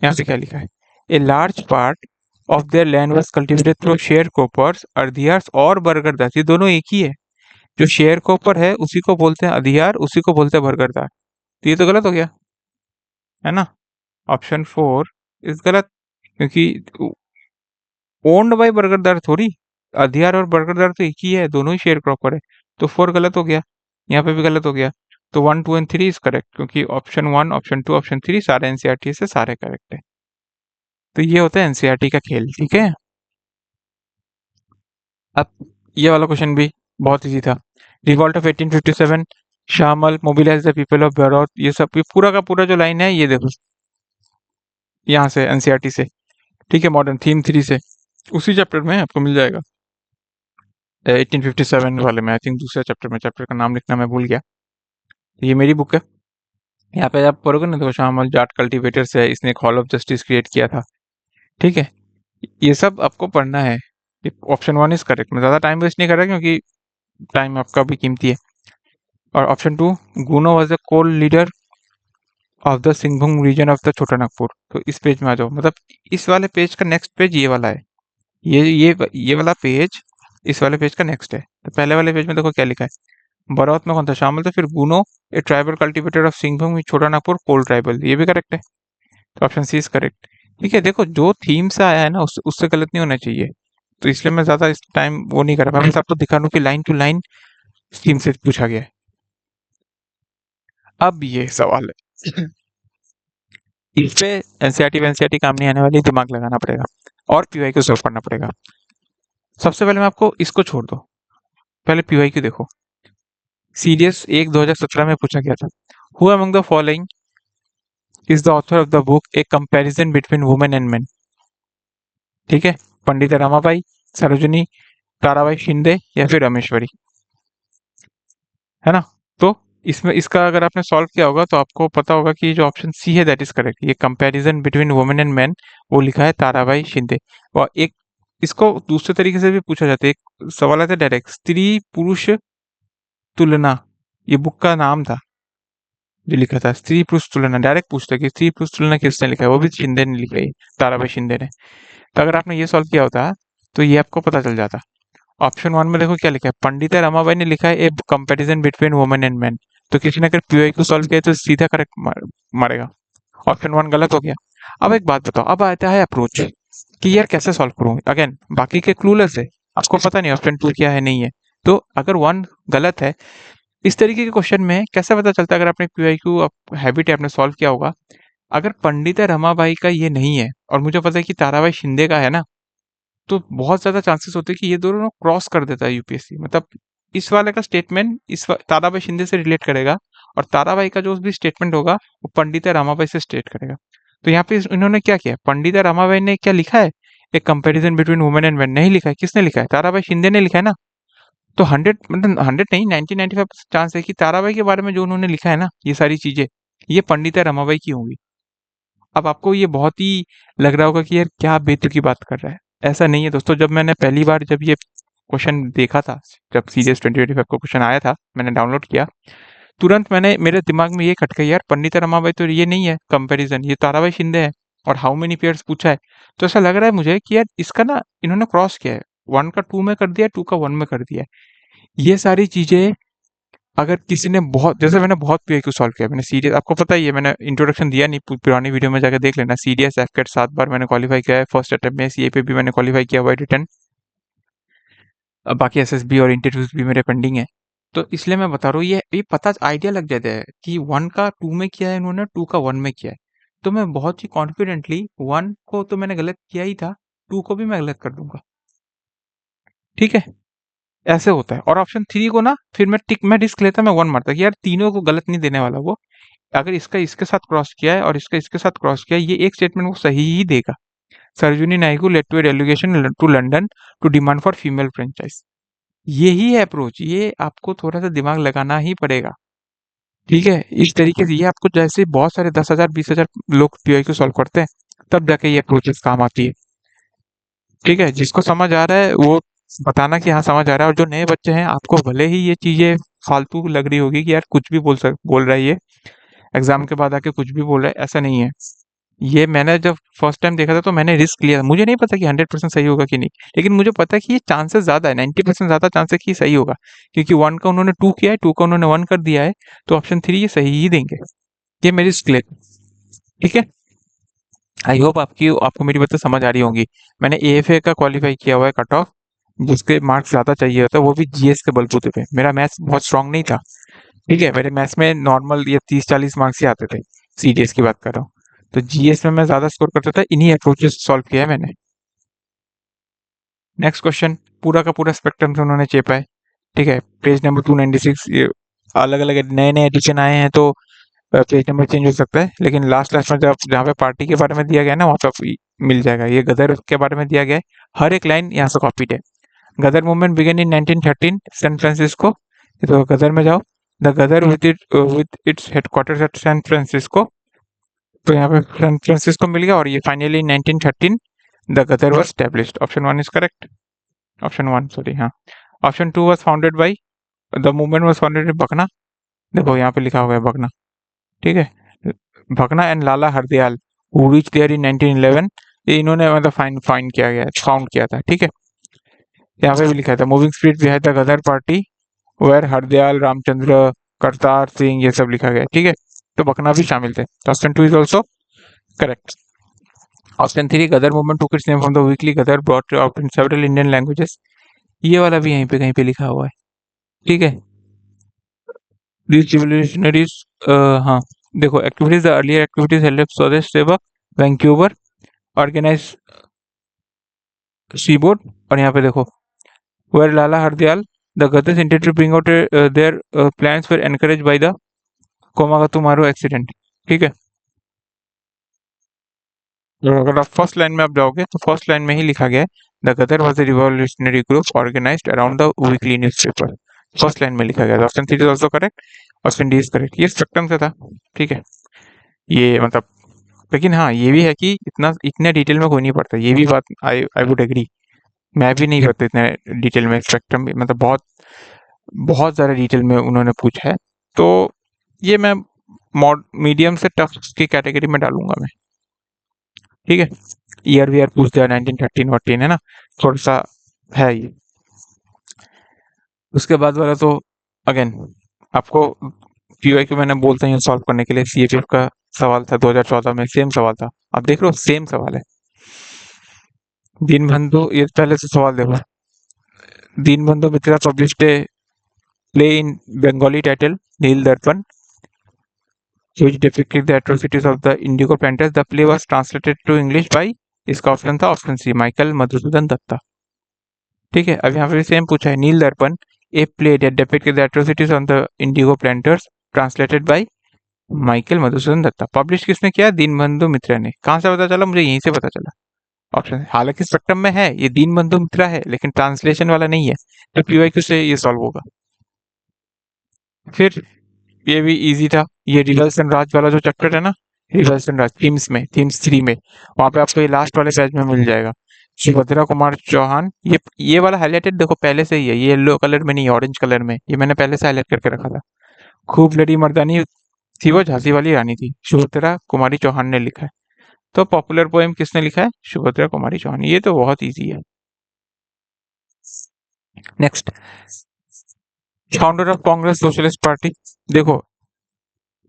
यहाँ पे क्या लिखा है, a large part of their land was cultivated through sharecroppers. Adhiyars और बर्गरदार ये दोनों एक ही है। जो शेयर क्रॉपर है उसी को बोलते हैं अधियार, उसी को बोलते हैं बर्गरदार। तो ये तो गलत हो गया, है ना? ऑप्शन 4 इस गलत, क्योंकि ओन्ड बाय बर्गरदार थोड़ी, अधियार और बर्गरदार तो एक ही है, दोनों ही शेयर क्रॉपर है। तो 4 गलत हो गया, यहाँ पे भी गलत हो गया। तो 1 2 एंड 3 इज करेक्ट, क्योंकि ऑप्शन 1 ऑप्शन 2 ऑप्शन 3 सारे एनसीईआरटी से सारे करेक्ट है। तो ये होता है एनसीईआरटी का खेल, ठीक है। अब ये वाला क्वेश्चन भी बहुत इजी था। Revolt of 1857, Shahmal mobilise the people of Baraut, ये सब भी पूरा का पूरा जो लाइन है ये देखो यहाँ से एनसीईआरटी से, ठीक है, मॉडर्न थीम 3 से, उसी चैप्टर में आपको मिल जाएगा। 1857 वाले में, आई थिंक दूसरे चैप्टर में, चैप्टर का नाम लिखना मैं भूल गया। ये मेरी बुक है, यहाँ पे आप पढ़ोगे ना तो शामल जाट कल्टीवेटर से है, इसने एक हॉल ऑफ जस्टिस क्रिएट किया था, ठीक है। ये सब आपको पढ़ना है। Option 1 is correct. मैं ज़्यादा टाइम वेस्ट नहीं कर रहा क्योंकि टाइम आपका भी कीमती है। और option 2, Gonoo was the Kol leader of the Singhbhum region of the Chota Nagpur. तो इस पेज में आ जाओ, मतलब इस वाले पेज का नेक्स्ट पेज ये वाला है, ये वाला पेज इस वाले पेज का नेक्स्ट है। तो पहले वाले पेज में देखो क्या लिखा है, बरौत में कौन था, शामिल था, फिर Gonoo a tribal cultivator of Singhbhum Chota Nagpur coal tribal, ये भी करेक्ट है। तो ऑप्शन सी इज करेक्ट। ठीक है, देखो जो थीम से आया है ना उससे गलत नहीं होना चाहिए, तो इसलिए मैं ज्यादा इस टाइम वो नहीं कर रहा, मैं बस आपको दिखा दूं कि लाइन टू लाइन थीम से पूछा गया है। अब ये सवाल है इस पे एनसीईआरटी काम नहीं आने वाली, दिमाग लगाना पड़ेगा और पीवाई को सॉल्व करना पड़ेगा। सबसे पहले मैं आपको इसको छोड़ दो, पहले पीवाई को देखो। सीडीएस 1 2017 में पूछा गया था, who among the following is the author of the book A comparison between women and main. ठीक है, पंडित रमाबाई, सरोजिनी, ताराबाई शिंदे या फिर रमेश्वरी, है ना? तो इसमें इसका अगर आपने सॉल्व किया होगा तो आपको पता होगा कि जो ऑप्शन सी है दैट इज करेक्ट। ये comparison between women and main वो लिखा है ताराबाई शिंदे। और एक इसको दूसरे तरीके से भी पूछा जाता है, एक सवाल आता है डायरेक्ट, स्त्री पुरुष तुलना, ये बुक का नाम था जो लिखा था, स्त्री पुरुष तुलना, डायरेक्ट पूछता है कि स्त्री पुरुष तुलना किसने लिखा है, वो भी शिंदे ने लिखा है, ताराबाई शिंदे ने। तो अगर आपने ये सॉल्व किया होता तो ये आपको पता चल जाता। ऑप्शन 1 में देखो क्या लिखा है, पंडिता रमाबाई ने लिखा है a comparison between women and men. तो किसी ने अगर पीवाई को सॉल्व किया तो सीधा करेक्ट मारेगा। ऑप्शन 1 गलत हो गया। अब एक बात बताओ, अब आता है अप्रोच कि यार कैसे सॉल्व करूं। अगेन बाकी के क्लूलेस है, आपको पता नहीं ऑप्शन 2 क्या है नहीं है, तो अगर 1 गलत है, इस तरीके के क्वेश्चन में कैसे पता चलता है, अगर आपने पीवाईक्यू हैबिट है आपने सॉल्व किया होगा, अगर पंडिता रमाबाई का ये नहीं है और मुझे पता है कि ताराबाई शिंदे का है ना, तो बहुत ज्यादा चांसेस होते हैं कि ये दोनों क्रॉस कर देता है यूपीएससी। मतलब इस वाले का स्टेटमेंट ताराबाई शिंदे से रिलेट करेगा और ताराबाई का जो भी स्टेटमेंट होगा वो पंडिता रमाबाई से स्टेट करेगा। तो यहाँ पे इन्होंने क्या किया, पंडिता रमाबाई ने क्या लिखा है, एक comparison between women and main नहीं लिखा है, किसने लिखा है, ताराबाई शिंदे ने लिखा है ना। तो 100 मतलब 100 नहीं 1995 चांस है कि ताराबाई के बारे में जो उन्होंने लिखा है ना ये सारी चीजें, ये पंडिता रमाबाई की होंगी। अब आपको ये बहुत ही लग रहा होगा कि यार क्या बेतुकी बात कर रहा है, ऐसा नहीं है दोस्तों। जब मैंने पहली बार जब ये क्वेश्चन देखा था, जब सीरियस 2025 का क्वेश्चन आया था, मैंने डाउनलोड किया, तुरंत मैंने मेरे दिमाग में ये खटका, यार पंडित रमाबाई तो ये नहीं है कंपैरिजन, ये ताराबाई शिंदे है और हाउ मेनी पेयर्स पूछा है। तो ऐसा लग रहा है मुझे कि यार इसका ना इन्होंने क्रॉस किया है, 1 का 2 में कर दिया, 2 का 1 में कर दिया है। ये सारी चीजें अगर किसी ने बहुत, जैसे मैंने बहुत पीआईक्यू सॉल्व किया, मैंने सीडीएस, आपको पता ही है, मैंने इंट्रोडक्शन दिया नहीं, पुरानी वीडियो में जाकर देख लेना। सीडीएस एफकेट 7 बार मैंने क्वालिफाई किया है फर्स्ट अटेम्प्ट में, सीए पे भी मैंने क्वालिफाई किया हुआ है रिटर्न। अब बाकी एसएसबी और इंटरव्यूज भी मेरे पेंडिंग है। तो इसलिए मैं बता रहा हूँ, ये पता आइडिया लग जाता है कि 1 का 2 में किया है इन्होंने, 2 का 1 में किया है। तो मैं बहुत ही कॉन्फिडेंटली 1 को तो मैंने गलत किया ही था, 2 को भी मैं गलत कर दूंगा। ठीक है, ऐसे होता है। और ऑप्शन 3 को ना फिर मैं रिस्क लेता, मैं 1 मारता कि यार तीनों को गलत नहीं देने वाला वो। अगर इसका इसके साथ क्रॉस किया है और इसका इसके साथ क्रॉस किया है, ये एक स्टेटमेंट वो सही ही देगा। Sarojini Naidu led to a delegation to London to demand for female franchise. यही है अप्रोच, ये आपको थोड़ा सा दिमाग लगाना ही पड़ेगा। ठीक है, इस तरीके से ये आपको, जैसे बहुत सारे 10,000 20,000 लोग पीआई को सॉल्व करते हैं, तब जाके ये अप्रोचेस काम आती है। ठीक है, जिसको समझ आ रहा है वो बताना कि हाँ समझ आ रहा है, और जो नए बच्चे हैं, आपको भले ही ये चीजें फालतू लग रही होगी कि यार कुछ भी बोल रहा है ये, एग्जाम के बाद आके कुछ भी बोल रहा है, ऐसा नहीं है। ये मैंने जब फर्स्ट टाइम देखा था तो मैंने रिस्क लिया, मुझे नहीं पता कि 100% सही होगा कि नहीं, लेकिन मुझे पता है कि ये चांसेस ज्यादा है, 90% ज्यादा चांस है कि सही होगा, क्योंकि 1 का उन्होंने 2 किया है, 2 का उन्होंने 1 कर दिया है, तो ऑप्शन 3 ये सही ही देंगे। ये मेरी रिस्क ले। ठीक है, आई होप आपको मेरी बातें समझ आ रही होंगी। मैंने एएफए का क्वालिफाई किया हुआ है कट ऑफ, जिसके मार्क्स ज्यादा चाहिए होता है, वो भी जीएस के बलबूते पे। मेरा मैथ्स बहुत स्ट्रांग नहीं था। ठीक है, मेरे मैथ्स में नॉर्मल ये 30-40 मार्क्स ही आते थे, सीडीएस की बात कर रहा हूँ। तो जीएस में मैं ज्यादा स्कोर करता था, इन्हीं अप्रोचेस सॉल्व किया है मैंने। नेक्स्ट क्वेश्चन, पूरा का पूरा स्पेक्ट्रम से उन्होंने चेपा है। ठीक है, पेज नंबर 296। ये अलग अलग नए नए एडिशन आए हैं तो पेज नंबर चेंज हो सकता है, लेकिन लास्ट लास्ट में जब जहाँ पे पार्टी के बारे में दिया गया है ना, वहाँ पे मिल जाएगा। ये गदर के बारे में दिया गया है, हर एक लाइन यहाँ से कॉपीड है। Ghadar movement began in 1913 San Francisco. तो गदर में जाओ, the Ghadar with its headquarters at San Francisco. तो यहाँ पे सैन फ्रांसिस्को मिल गया, और ये finally 1913 the Ghadar was established. Option 1 is correct. Option 1 sorry, हाँ। Option 2 was founded by, the movement was founded in बकना। देखो यहाँ पे लिखा हुआ है बकना। ठीक है, Bhakna and Lala Hardayal who reach there in 1911। ये इन्होंने मतलब फाइंड किया गया, फाउंड किया था। ठीक है, यहाँ पे भी लिखा था moving spirit behind the Ghadar party were Hardayal, Ramchandra, Kartar Singh, ये सब लिखा गया। ठीक है, तो बकना भी शामिल थे। Option 2 is also correct. Option 3, Ghadar movement took its name from the weekly Ghadar brought out in several Indian languages. ये वाला भी यहीं पे कहीं पे लिखा हुआ है। ठीक है, these revolutionaries, हाँ देखो, activities the earlier activities held Swadesh Sevak Vancouver organise seaboard. और यहाँ पे देखो, where Lala Hardayal the Ghadars intend to bring out their plans were encourage by the Komagata Maru accident. ठीक है, और अगर आप फर्स्ट लाइन में आप जाओगे तो फर्स्ट लाइन में ही लिखा गया है, the Ghadar was a revolutionary group organised around the weekly newspaper. First line में लिखा गया था। Option 3 is also correct, option D is correct. ये स्पेक्ट्रम से था। ठीक है, ये मतलब, लेकिन हाँ ये भी है कि इतने डिटेल में कोई नहीं पढ़ता, ये भी बात आई आई वुड एग्री। मैं भी नहीं करता इतने डिटेल में, स्पेक्ट्रम मतलब बहुत बहुत ज़्यादा डिटेल में उन्होंने पूछा है। तो ये मैं मॉड मीडियम से टफ की कैटेगरी में डालूंगा मैं। ठीक है, ईयर वीयर पूछ दिया, 1913 14 है ना, थोड़ा सा है ये। उसके बाद वाला तो अगेन आपको पीवाई को मैंने बोलता ही सॉल्व करने के लिए, सीएपीएफ का सवाल था 2014 में, सेम सवाल था। आप देख रहे हो सेम सवाल है। दीनबंधु, ये पहले से सवाल देखो, Dinabandhu Mitra published a play in Bengali title Nil Darpan which depicted the atrocities of the Indigo planters. The play was translated to English by, इसका ऑप्शन था ऑप्शन सी, माइकल मधुसूदन दत्ता। ठीक है, अब यहाँ पे सेम पूछा है, Nil Darpan a play that depicted the atrocities on the indigo planters translated by Michael Madhusudan Dutta. Publish किसने किया? दीनबंधु मित्रा ने। कहाँ से पता चला? मुझे यहीं से पता चला। ऑप्शन, हालांकि स्पेक्ट्रम में है ये दीनबंधु मित्रा है, लेकिन ट्रांसलेशन वाला नहीं है, तो पीवाईक्यू से ये सॉल्व होगा। फिर ये भी इजी था, ये रिवर्स एंड राज वाला जो चैप्टर है ना, रिवर्स एंड राज थीम्स में, थीम्स 3 में, वहां पे आपको ये लास्ट वाले पेज में मिल जाएगा। सुभद्रा कुमार चौहान, ये वाला हाईलाइटेड देखो पहले से ही है, ये येलो कलर में नहीं, ऑरेंज कलर में, ये मैंने पहले से हाईलाइट करके रखा था। खूब लड़ी मर्दानी थी वो, झांसी वाली रानी थी, सुभद्रा कुमारी चौहान ने लिखा है। तो पॉपुलर पोएम किसने लिखा है? सुभद्रा कुमारी चौहान। ये तो बहुत इजी है। Next, founder of Congress socialist party. देखो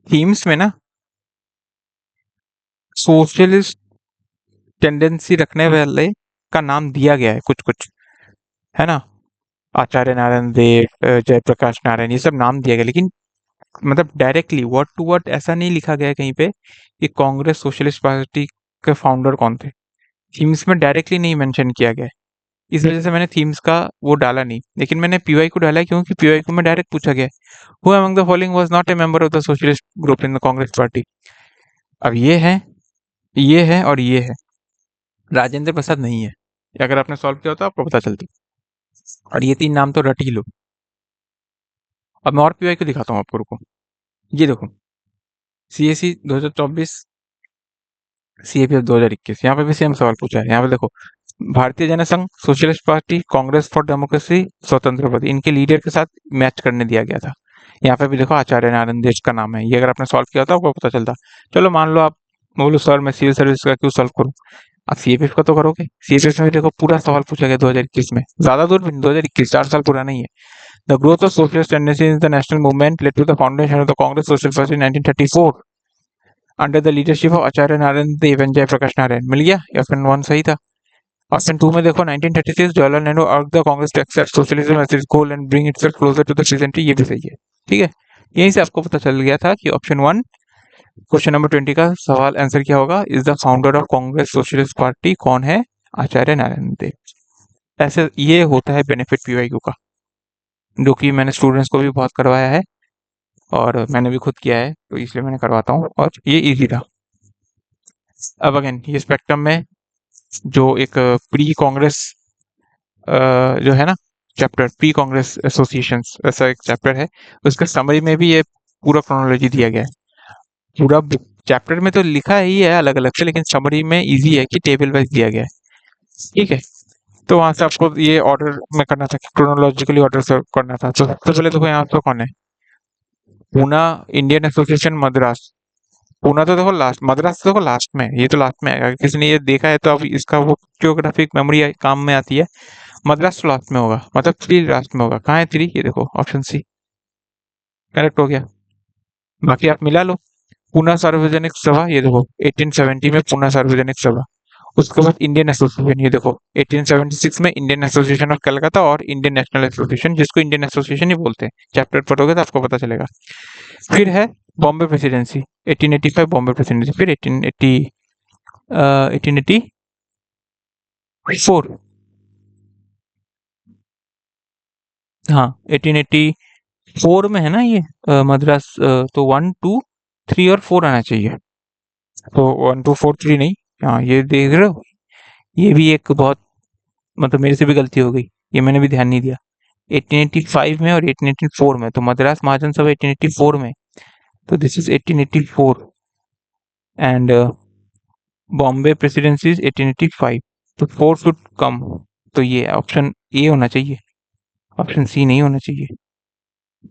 थीम्स में ना सोशलिस्ट टेंडेंसी रखने वाले का नाम दिया गया है कुछ कुछ, है ना। आचार्य नारायण देव, जयप्रकाश नारायण, ये सब नाम दिया गया, लेकिन मतलब डायरेक्टली वर्ड टू वर्ड ऐसा नहीं लिखा गया है कहीं पे कि कांग्रेस सोशलिस्ट पार्टी के फाउंडर कौन थे। थीम्स में डायरेक्टली नहीं मेंशन किया गया है, इस वजह से मैंने थीम्स का वो डाला नहीं, लेकिन मैंने पीवाई को डाला है क्योंकि पीवाई को में डायरेक्ट पूछा गया है, who among the following was not a member of the socialist group in the Congress party. अब ये है और ये है, राजेंद्र प्रसाद नहीं है। अगर आपने सॉल्व किया होता आपको पता चलती, और ये तीन नाम तो रट ही लो। अब मैं और पीवाई को दिखाता हूँ आपको, रुको। ये देखो, सीएसी 2024, सीएपीएफ 2021, यहाँ पे भी सेम सवाल पूछा है। यहाँ पे देखो, Bharatiya Jansangh, socialist party, Congress for democracy, Swatantra party, इनके लीडर के साथ मैच करने दिया गया था। यहाँ पे भी देखो आचार्य नारायण देश का नाम है। ये अगर आपने सॉल्व किया होता आपको पता चलता। चलो मान लो आप बोलो सर मैं सिविल सर्विस का क्यों सॉल्व करूँ, आप सीएपीएफ का तो करोगे। सीएपीएफ में देखो पूरा सवाल पूछा गया 2021 में, ज्यादा दूर भी नहीं, 2021, 4 साल पुराना ही है। The growth of socialist tendency in the national movement led to the foundation of the Congress social party 1934 under the leadership of Acharya Narayan Dev and Jayaprakash Narayan. मिल गया, ऑप्शन 1 सही था। ऑप्शन 2 में देखो 1936 Jawaharlal Nehru urged the Congress to accept socialism as its goal and bring itself closer to the present, ये भी सही है। ठीक है, यहीं से आपको पता चल गया था कि ऑप्शन 1 क्वेश्चन नंबर 20 का सवाल आंसर क्या होगा, is the founder of Congress socialist party कौन है, आचार्य नारायण देव। ऐसे ये होता है बेनिफिट पीवाईक्यू का, जो कि मैंने स्टूडेंट्स को भी बहुत करवाया है और मैंने भी खुद किया है, तो इसलिए मैंने करवाता हूँ, और ये इजी था। अब अगेन ये स्पेक्ट्रम में जो एक प्री कांग्रेस जो है ना चैप्टर, प्री कांग्रेस एसोसिएशंस ऐसा एक चैप्टर है, उसका समरी में भी ये पूरा क्रोनोलॉजी दिया गया है। पूरा चैप्टर में तो लिखा ही है अलग अलग से, लेकिन समरी में इजी है कि टेबल वाइज दिया गया है। ठीक है, तो वहां से आपको ये ऑर्डर में करना था, क्रोनोलॉजिकली ऑर्डर से करना था। तो सबसे पहले देखो यहाँ पे कौन है, पूना इंडियन एसोसिएशन मद्रास। पूना तो देखो लास्ट, मद्रास तो देखो लास्ट में, ये तो लास्ट में आएगा। अगर किसी ने ये देखा है तो अब इसका वो जियोग्राफिक मेमोरी काम में आती है। मद्रास तो लास्ट में होगा, मतलब 3 लास्ट में होगा। कहाँ है 3, ये देखो ऑप्शन सी करेक्ट हो गया। बाकी आप मिला लो। पूना सार्वजनिक सभा, ये देखो 1870 में पूना सार्वजनिक सभा। उसके बाद इंडियन एसोसिएशन, ये देखो 1876 में इंडियन एसोसिएशन ऑफ कलकत्ता और इंडियन नेशनल एसोसिएशन, जिसको इंडियन एसोसिएशन ही बोलते हैं। चैप्टर पढ़ोगे तो आपको पता चलेगा। फिर है बॉम्बे प्रेसिडेंसी, 1885 बॉम्बे प्रेसिडेंसी। फिर 1884, हाँ 1884 में है ना ये मद्रास। तो 1 2 3 और 4 आना चाहिए, तो 1 2 4 3 नहीं। हाँ ये देख रहे हो, ये भी एक बहुत, मतलब मेरे से भी गलती हो गई, ये मैंने भी ध्यान नहीं दिया। 1885 में और 1884 में, तो मद्रास महाजन सभा 1884 में, तो this is 1884 and Bombay presidency is 1885, तो 4 शुड कम। तो ये ऑप्शन ए होना चाहिए, ऑप्शन सी नहीं होना चाहिए।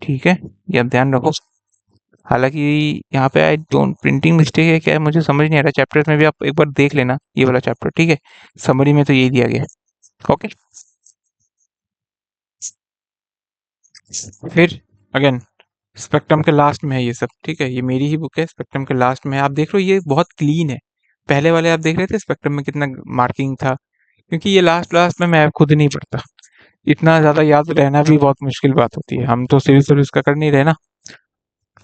ठीक है, ये आप ध्यान रखो। हालांकि यहाँ पे आई डोंट, प्रिंटिंग मिस्टेक है क्या है मुझे समझ नहीं आ रहा। चैप्टर्स में भी आप एक बार देख लेना ये वाला चैप्टर, ठीक है। समरी में तो यही दिया गया है। ओके, फिर अगेन स्पेक्ट्रम के लास्ट में है ये सब, ठीक है। ये मेरी ही बुक है, स्पेक्ट्रम के लास्ट में है। आप देख लो ये बहुत क्लीन है। पहले वाले आप देख रहे थे स्पेक्ट्रम में कितना मार्किंग था, क्योंकि ये लास्ट लास्ट में मैं खुद नहीं पढ़ता। इतना ज्यादा याद रहना भी बहुत मुश्किल बात होती है, हम तो सिविल सर्विस का कर नहीं रहे ना।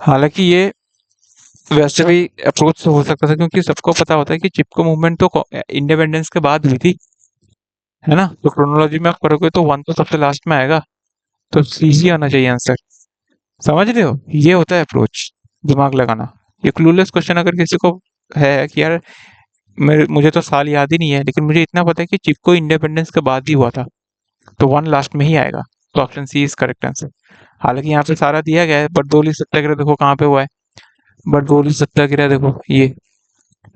हालांकि ये वैसे भी अप्रोच से हो सकता था, क्योंकि सबको पता होता है कि चिपको मूवमेंट तो इंडिपेंडेंस के बाद हुई थी, है ना। तो क्रोनोलॉजी में आप करोगे तो 1 तो सबसे लास्ट में आएगा, तो इजी आना चाहिए आंसर। समझ रहे हो, ये होता है अप्रोच, दिमाग लगाना। ये क्लूलेस क्वेश्चन अगर किसी को है कि यार मुझे तो साल याद ही नहीं है, लेकिन मुझे इतना पता है कि चिपको इंडिपेंडेंस के बाद ही हुआ था, तो 1 लास्ट में ही आएगा। तो option C is correct answer. हालांकि यहाँ पे सारा दिया गया है, बरदौली सत्याग्रह देखो कहाँ पे हुआ है। बरदौली सत्याग्रह देखो ये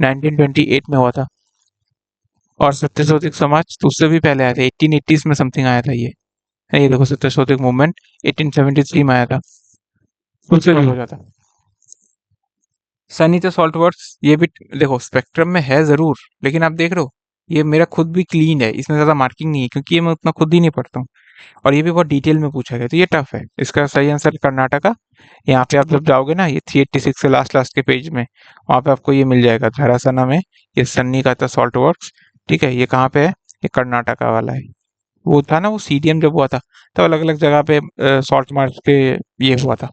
1928 में हुआ था, और सत्यशोधक समाज तो उससे भी पहले आया था, 1880s में समथिंग आया था ये देखो सत्यशोधक मूवमेंट 1873 में आया था, उससे भी हो जाता। सनी तो सॉल्ट वर्ड्स ये भी देखो स्पेक्ट्रम में है जरूर, लेकिन आप देख रहे हो ये मेरा खुद भी क्लीन है, इसमें ज्यादा मार्किंग नहीं है, क्योंकि ये मैं उतना खुद ही नहीं पढ़ता हूँ। और ये भी बहुत डिटेल में पूछा गया, तो ये टफ है। इसका सही आंसर कर्नाटका। यहाँ पे आप जब जाओगे ना, ये 386 से लास्ट लास्ट के पेज में, वहाँ पे आपको ये मिल जाएगा धरासना में, ये सन्नी का था सॉल्ट वर्क्स। ठीक है, ये कहाँ पे है? ये कर्नाटका वाला है। वो था ना, वो सीडीएम जब हुआ था, तब अलग अलग जगह पे सॉल्ट मार्च पे ये हुआ था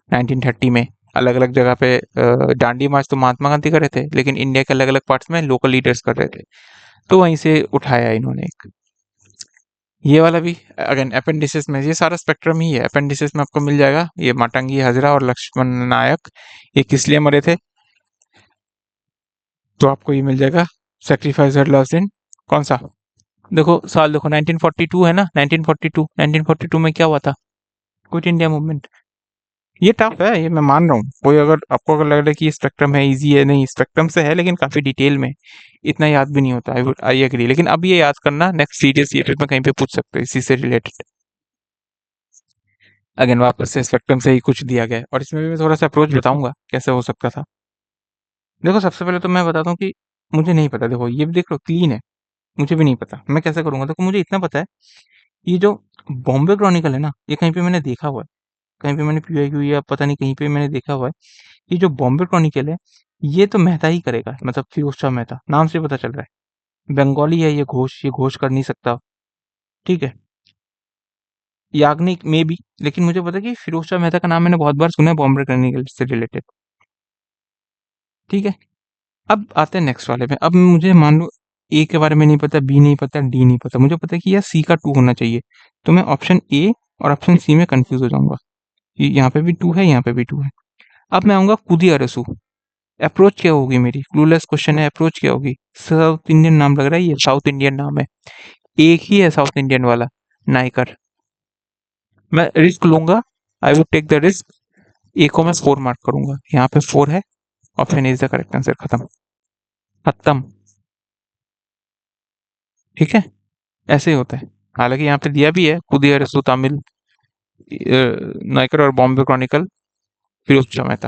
1930 में। अलग अलग जगह पे डांडी मार्च तो महात्मा गांधी कर रहे थे, लेकिन इंडिया के अलग अलग पार्ट्स में लोकल लीडर्स कर रहे थे, तो वहीं से उठाया इन्होंने एक। ये वाला भी अगेन अपेंडिसेस में, ये सारा स्पेक्ट्रम ही है। अपेंडिसेस में आपको मिल जाएगा ये माटंगी हजरा और लक्ष्मण नायक, ये किस लिए मरे थे, तो आपको ये मिल जाएगा सेक्रीफाइस लॉस इन कौन सा, देखो साल देखो 1942 है ना, 1942, 1942 में क्या हुआ था? Quit India movement. ये टफ है, ये मैं मान रहा हूँ। कोई अगर आपको अगर लग रहा है कि स्पेक्ट्रम है, इजी है, नहीं स्पेक्ट्रम से है, लेकिन काफी डिटेल में, इतना याद भी नहीं होता। आई एग्री, लेकिन अब ये याद करना, नेक्स्ट सीरियस ईयर में कहीं पे पूछ सकते हो इसी से रिलेटेड। अगेन वापस से स्पेक्ट्रम से ही कुछ दिया गया है, और इसमें भी मैं थोड़ा सा अप्रोच बताऊंगा कैसे हो सकता था। देखो सबसे पहले तो मैं बताता हूँ कि मुझे नहीं पता। देखो ये भी देख लो, क्लीन है, मुझे भी नहीं पता, मैं कैसे करूंगा? देखो मुझे इतना पता है, ये जो बॉम्बे क्रॉनिकल है ना, ये कहीं पे मैंने देखा हुआ है, कहीं पे मैंने पीआईक्यू या पता नहीं कहीं पे मैंने देखा हुआ है। ये जो बॉम्बे क्रॉनिकल है, ये तो मेहता ही करेगा, मतलब फिरोज शाह मेहता, नाम से पता चल रहा है। बंगाली है ये घोष कर नहीं सकता। ठीक है, याग्निक में भी, लेकिन मुझे पता है कि फिरोज शाह मेहता का नाम मैंने बहुत बार सुना है बॉम्बे क्रॉनिकल से रिलेटेड। ठीक है, अब आते हैं नेक्स्ट वाले में। अब मुझे मान लो ए के बारे में नहीं पता, बी नहीं पता, डी नहीं पता, मुझे पता है कि यार सी का 2 होना चाहिए, तो मैं ऑप्शन ए और ऑप्शन सी में कंफ्यूज हो जाऊंगा। यहाँ पे भी 2 है, यहाँ पे भी 2 है। अब मैं आऊंगा कुदी अरसू। अप्रोच क्या होगी मेरी? क्लूलेस क्वेश्चन है, अप्रोच क्या होगी? साउथ इंडियन नाम लग रहा है, ये साउथ इंडियन नाम है, एक ही है साउथ इंडियन वाला, नायकर। मैं रिस्क लूंगा, I would take the risk. A को मैं 4 मार्क करूंगा, यहाँ पे 4 है, option is the correct answer. खत्म, खत्म। ठीक है, ऐसे ही होता है। हालांकि यहाँ पे दिया भी है कुदी अरसू तमिल नायकर और बॉम्बे क्रॉनिकल फिरोज शाह मेहता।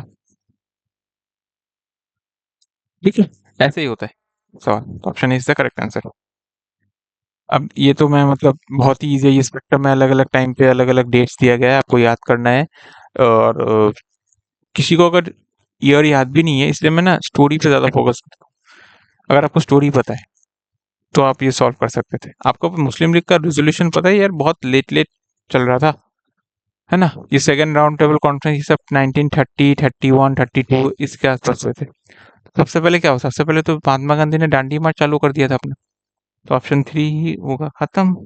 ठीक है, ऐसे ही होता है सवाल, option is the correct answer. अब ये तो मैं मतलब बहुत ही ईज़ी है, ये स्पेक्ट्रम में अलग-अलग टाइम पे अलग-अलग डेट्स दिया गया है, आपको याद करना है। और किसी को अगर ईयर याद भी नहीं है, इसलिए मैं ना स्टोरी पे ज़्यादा फोकस करता हूँ। अगर आपको स्टोरी पता है, तो आप ये सॉल्व कर सकते थे। आपको मुस्लिम लीग का रेज़ोल्यूशन पता है यार, बहुत लेट-लेट चल रहा था, है ना? ये सेकंड राउंड टेबल कॉन्फ्रेंस ये सब 1930, 31, 32 इसके आसपास हुए थे। सबसे पहले क्या हुआ? सबसे पहले तो महात्मा गांधी ने दांडी मार्च चालू कर दिया था अपना, तो ऑप्शन 3 ही होगा। खत्म,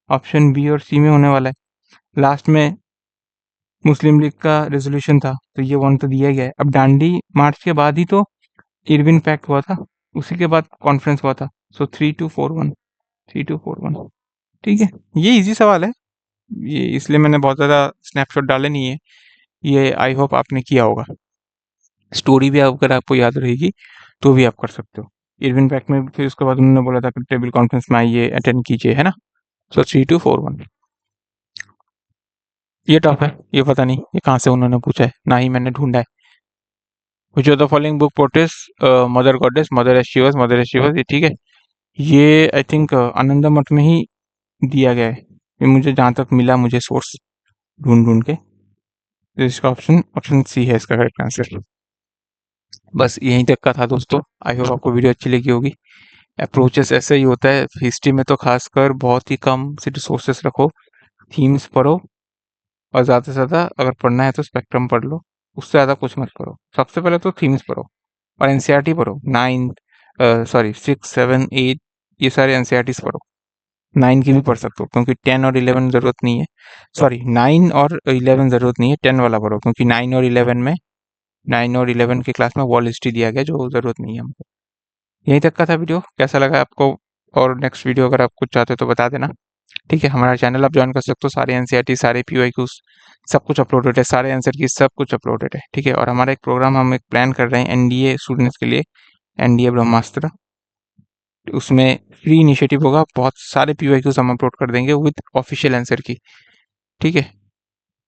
ऑप्शन बी और सी में होने वाला है। लास्ट में मुस्लिम लीग का रेजोल्यूशन था, तो ये वन तो दिया गया है। अब डांडी मार्च के बाद ही तो इरविन पैक्ट हुआ था, उसी के बाद कॉन्फ्रेंस हुआ था। सो 3241, 3241। ठीक है, ये इजी सवाल है, ये इसलिए मैंने बहुत ज़्यादा स्नैपशॉट डाले नहीं है। ये आई होप आपने किया होगा। स्टोरी भी अगर आपको याद रहेगी, तो भी आप कर सकते हो। इरविन पैक्ट में फिर उसके बाद उन्होंने बोला था कि टेबल कॉन्फ्रेंस में आइए, अटेंड कीजिए, है ना? सो 3241। ये टफ है, ये पता नहीं ये कहाँ से उन्होंने पूछा है, ना ही मैंने ढूंढा है। Which of the following book portrays mother goddess, mother as she was, mother as she was, ये ठीक है। ये आई थिंक आनंद मठ में ही दिया गया है, ये मुझे जहाँ तक मिला, मुझे सोर्स ढूंढ ढूंढ के। तो इसका ऑप्शन ऑप्शन सी है इसका करेक्ट आंसर। बस यहीं तक का था दोस्तों, आई होप आपको वीडियो अच्छी लगी होगी। अप्रोचेस ऐसे ही होता है हिस्ट्री में, तो खासकर बहुत ही कम से रिसोर्सेस रखो, थीम्स पढ़ो, और ज़्यादा से ज़्यादा अगर पढ़ना है तो स्पेक्ट्रम पढ़ लो, उससे ज़्यादा कुछ मत पढ़ो। सबसे पहले तो थीम्स पढ़ो, और एनसीईआरटी पढ़ो, 9 सॉरी 6, 7, 8, ये सारे एनसीईआरटीज़ पढ़ो। 9 की भी पढ़ सकते हो, क्योंकि 10 और 11 ज़रूरत नहीं है। सॉरी 9 और 11 ज़रूरत नहीं है, 10 वाला पढ़ो, क्योंकि 9 और 11 की क्लास में वर्ल्ड हिस्ट्री दिया गया, जो ज़रूरत नहीं है हमको। यहीं तक का था वीडियो, कैसा लगा आपको? और नेक्स्ट वीडियो अगर आप कुछ चाहते हो तो बता देना। ठीक है, हमारा चैनल आप ज्वाइन कर सकते हो, सारे एनसीईआरटी, सारे पीवाईक्यूज, सब कुछ अपलोडेड है, सारे आंसर की सब कुछ अपलोडेड है। ठीक है, और हमारा एक प्रोग्राम हम एक प्लान कर रहे हैं एनडीए स्टूडेंट्स के लिए, एनडीए ब्रह्मास्त्र। उसमें फ्री इनिशिएटिव होगा, बहुत सारे पीवाईक्यूज हम अपलोड कर देंगे विद ऑफिशियल आंसर की। ठीक है,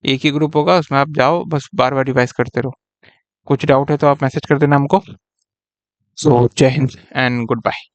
एक ही ग्रुप होगा, उसमें आप जाओ, बस बार बार रिवाइज करते रहो। कुछ डाउट है तो आप मैसेज कर देना हमको। सो जय हिंद एंड गुड बाय।